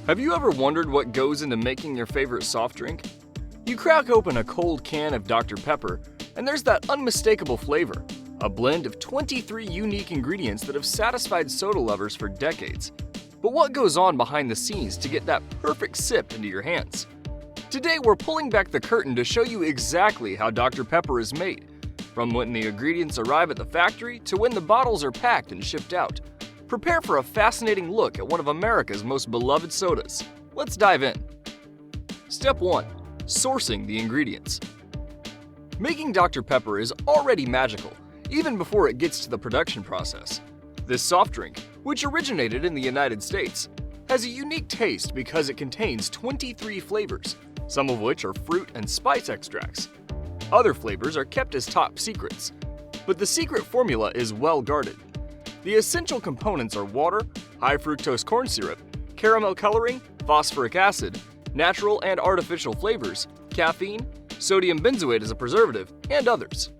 Have you ever wondered what goes into making your favorite soft drink? You crack open a cold can of Dr. Pepper, and there's that unmistakable flavor, a blend of 23 unique ingredients that have satisfied soda lovers for decades. But what goes on behind the scenes to get that perfect sip into your hands? Today we're pulling back the curtain to show you exactly how Dr. Pepper is made, from when the ingredients arrive at the factory to when the bottles are packed and shipped out. Prepare for a fascinating look at one of America's most beloved sodas. Let's dive in. Step 1. Sourcing the ingredients. Making Dr. Pepper is already magical, even before it gets to the production process. This soft drink, which originated in the United States, has a unique taste because it contains 23 flavors, some of which are fruit and spice extracts. Other flavors are kept as top secrets, but the secret formula is well guarded. The essential components are water, high fructose corn syrup, caramel coloring, phosphoric acid, natural and artificial flavors, caffeine, sodium benzoate as a preservative, and others.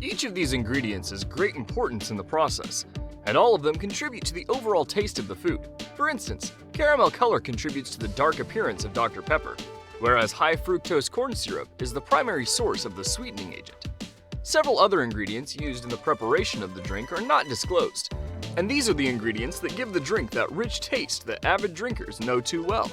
Each of these ingredients has great importance in the process, and all of them contribute to the overall taste of the food. For instance, caramel color contributes to the dark appearance of Dr. Pepper, whereas high fructose corn syrup is the primary source of the sweetening agent. Several other ingredients used in the preparation of the drink are not disclosed, and these are the ingredients that give the drink that rich taste that avid drinkers know too well.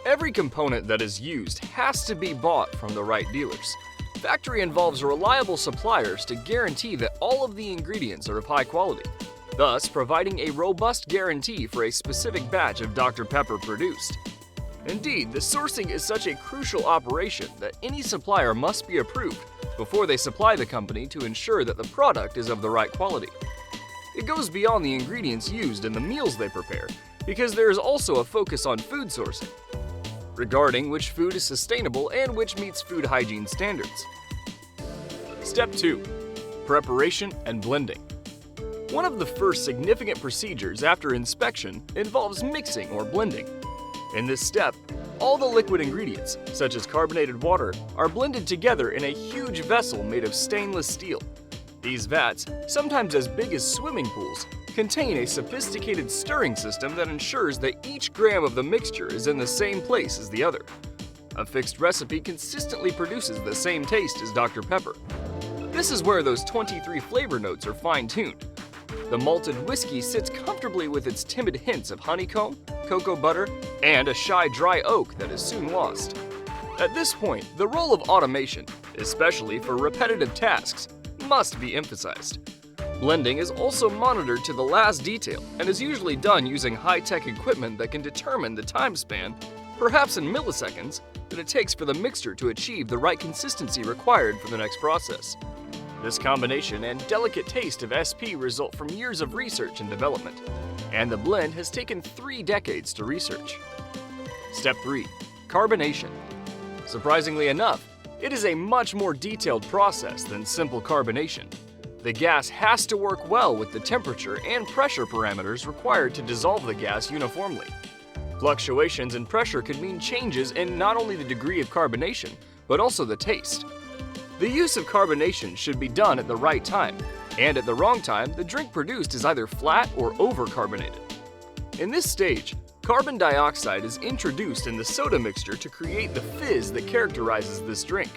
Every component that is used has to be bought from the right dealers. Factory involves reliable suppliers to guarantee that all of the ingredients are of high quality, thus providing a robust guarantee for a specific batch of Dr. Pepper produced. Indeed, the sourcing is such a crucial operation that any supplier must be approved before they supply the company to ensure that the product is of the right quality. It goes beyond the ingredients used in the meals they prepare, because there is also a focus on food sourcing, regarding which food is sustainable and which meets food hygiene standards. Step 2. Preparation and blending. One of the first significant procedures after inspection involves mixing or blending. In this step, all the liquid ingredients, such as carbonated water, are blended together in a huge vessel made of stainless steel. These vats, sometimes as big as swimming pools, contain a sophisticated stirring system that ensures that each gram of the mixture is in the same place as the other. A fixed recipe consistently produces the same taste as Dr. Pepper. This is where those 23 flavor notes are fine-tuned. The malted whiskey sits comfortably with its timid hints of honeycomb, cocoa butter, and a shy dry oak that is soon lost. At this point, the role of automation, especially for repetitive tasks, must be emphasized. Blending is also monitored to the last detail and is usually done using high-tech equipment that can determine the time span, perhaps in milliseconds, that it takes for the mixture to achieve the right consistency required for the next process. This combination and delicate taste of SP result from years of research and development, and the blend has taken 3 decades to research. Step 3. Carbonation. Surprisingly enough, it is a much more detailed process than simple carbonation. The gas has to work well with the temperature and pressure parameters required to dissolve the gas uniformly. Fluctuations in pressure could mean changes in not only the degree of carbonation, but also the taste. The use of carbonation should be done at the right time, and at the wrong time, the drink produced is either flat or over-carbonated. In this stage, carbon dioxide is introduced in the soda mixture to create the fizz that characterizes this drink.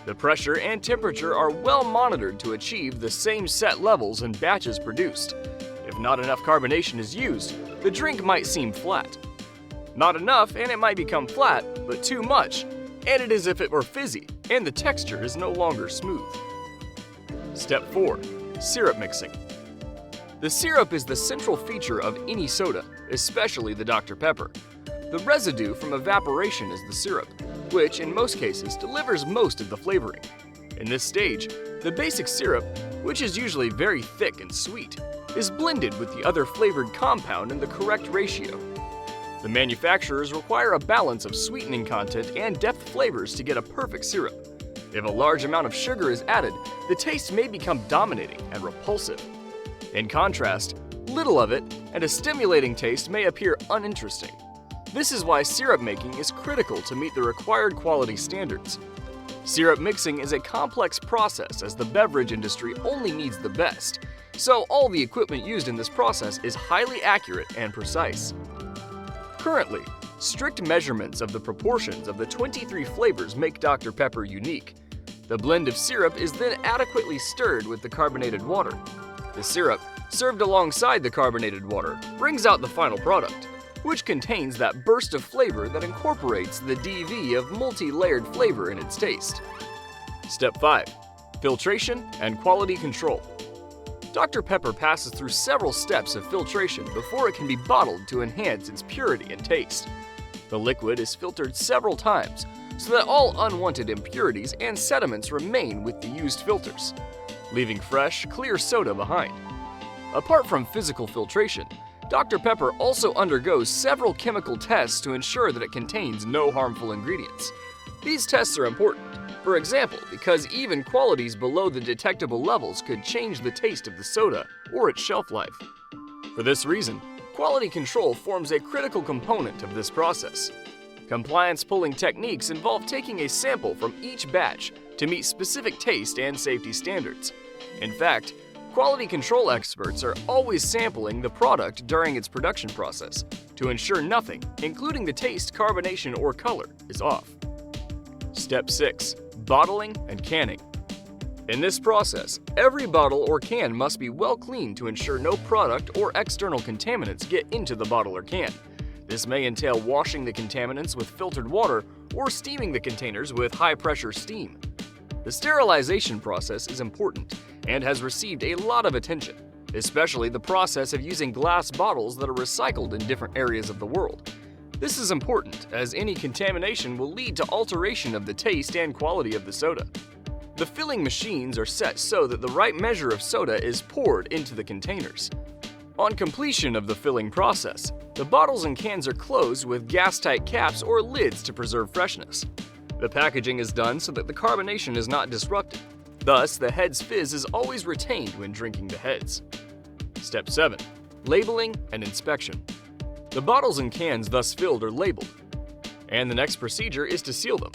The pressure and temperature are well monitored to achieve the same set levels in batches produced. If not enough carbonation is used, the drink might seem flat. Not enough and it might become flat, but too much, and it is as if it were fizzy, and the texture is no longer smooth. Step 4. Syrup mixing. The syrup is the central feature of any soda, especially the Dr. Pepper. The residue from evaporation is the syrup, which in most cases delivers most of the flavoring. In this stage, the basic syrup, which is usually very thick and sweet, is blended with the other flavored compound in the correct ratio. The manufacturers require a balance of sweetening content and depth flavors to get a perfect syrup. If a large amount of sugar is added, the taste may become dominating and repulsive. In contrast, little of it and a stimulating taste may appear uninteresting. This is why syrup making is critical to meet the required quality standards. Syrup mixing is a complex process as the beverage industry only needs the best, so all the equipment used in this process is highly accurate and precise. Currently, Strict measurements of the proportions of the 23 flavors make Dr. Pepper unique. The blend of syrup is then adequately stirred with the carbonated water. The syrup, served alongside the carbonated water, brings out the final product, which contains that burst of flavor that incorporates the DV of multi-layered flavor in its taste. Step 5. Filtration and quality control. Dr. Pepper passes through several steps of filtration before it can be bottled to enhance its purity and taste. The liquid is filtered several times so that all unwanted impurities and sediments remain with the used filters, leaving fresh, clear soda behind. Apart from physical filtration, Dr. Pepper also undergoes several chemical tests to ensure that it contains no harmful ingredients. These tests are important, for example, because even qualities below the detectable levels could change the taste of the soda or its shelf life. For this reason, quality control forms a critical component of this process. Compliance pulling techniques involve taking a sample from each batch to meet specific taste and safety standards. In fact, quality control experts are always sampling the product during its production process to ensure nothing, including the taste, carbonation, or color, is off. Step 6. Bottling and canning. In this process, every bottle or can must be well cleaned to ensure no product or external contaminants get into the bottle or can. This may entail washing the contaminants with filtered water or steaming the containers with high-pressure steam. The sterilization process is important and has received a lot of attention, especially the process of using glass bottles that are recycled in different areas of the world. This is important as any contamination will lead to alteration of the taste and quality of the soda. The filling machines are set so that the right measure of soda is poured into the containers. On completion of the filling process, the bottles and cans are closed with gas-tight caps or lids to preserve freshness. The packaging is done so that the carbonation is not disrupted. Thus, the head's fizz is always retained when drinking the heads. Step 7. Labeling and inspection. The bottles and cans thus filled are labeled, and the next procedure is to seal them.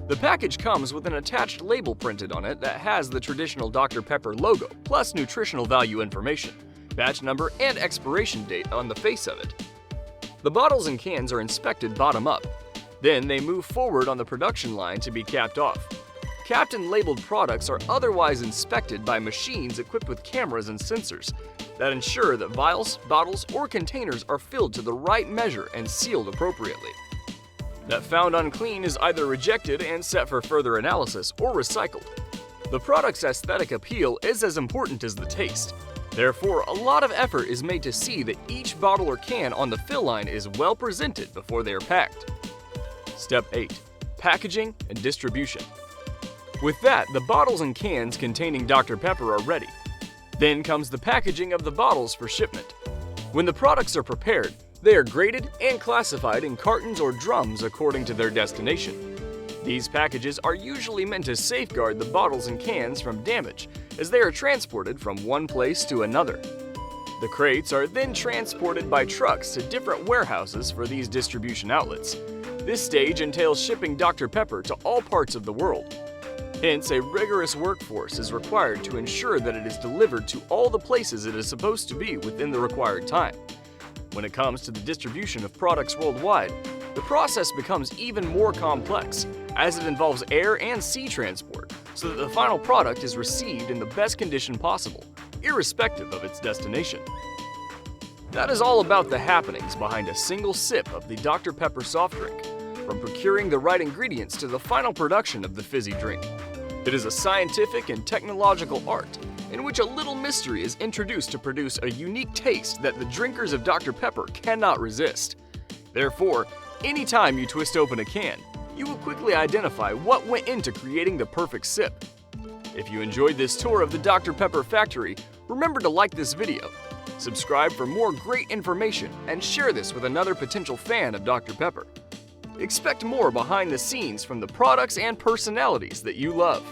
The package comes with an attached label printed on it that has the traditional Dr. Pepper logo, plus nutritional value information, batch number, and expiration date on the face of it. The bottles and cans are inspected bottom up. Then they move forward on the production line to be capped off. Capped and labeled products are otherwise inspected by machines equipped with cameras and sensors that ensure that vials, bottles, or containers are filled to the right measure and sealed appropriately. That found unclean is either rejected and set for further analysis or recycled. The product's aesthetic appeal is as important as the taste. Therefore, a lot of effort is made to see that each bottle or can on the fill line is well presented before they are packed. Step 8. Packaging and distribution. With that, the bottles and cans containing Dr. Pepper are ready. Then comes the packaging of the bottles for shipment. When the products are prepared, they are graded and classified in cartons or drums according to their destination. These packages are usually meant to safeguard the bottles and cans from damage as they are transported from one place to another. The crates are then transported by trucks to different warehouses for these distribution outlets. This stage entails shipping Dr. Pepper to all parts of the world. Hence, a rigorous workforce is required to ensure that it is delivered to all the places it is supposed to be within the required time. When it comes to the distribution of products worldwide, the process becomes even more complex, as it involves air and sea transport, so that the final product is received in the best condition possible, irrespective of its destination. That is all about the happenings behind a single sip of the Dr. Pepper soft drink, from procuring the right ingredients to the final production of the fizzy drink. It is a scientific and technological art in which a little mystery is introduced to produce a unique taste that the drinkers of Dr. Pepper cannot resist. Therefore, anytime you twist open a can, you will quickly identify what went into creating the perfect sip. If you enjoyed this tour of the Dr. Pepper factory, remember to like this video, subscribe for more great information, and share this with another potential fan of Dr. Pepper. Expect more behind the scenes from the products and personalities that you love.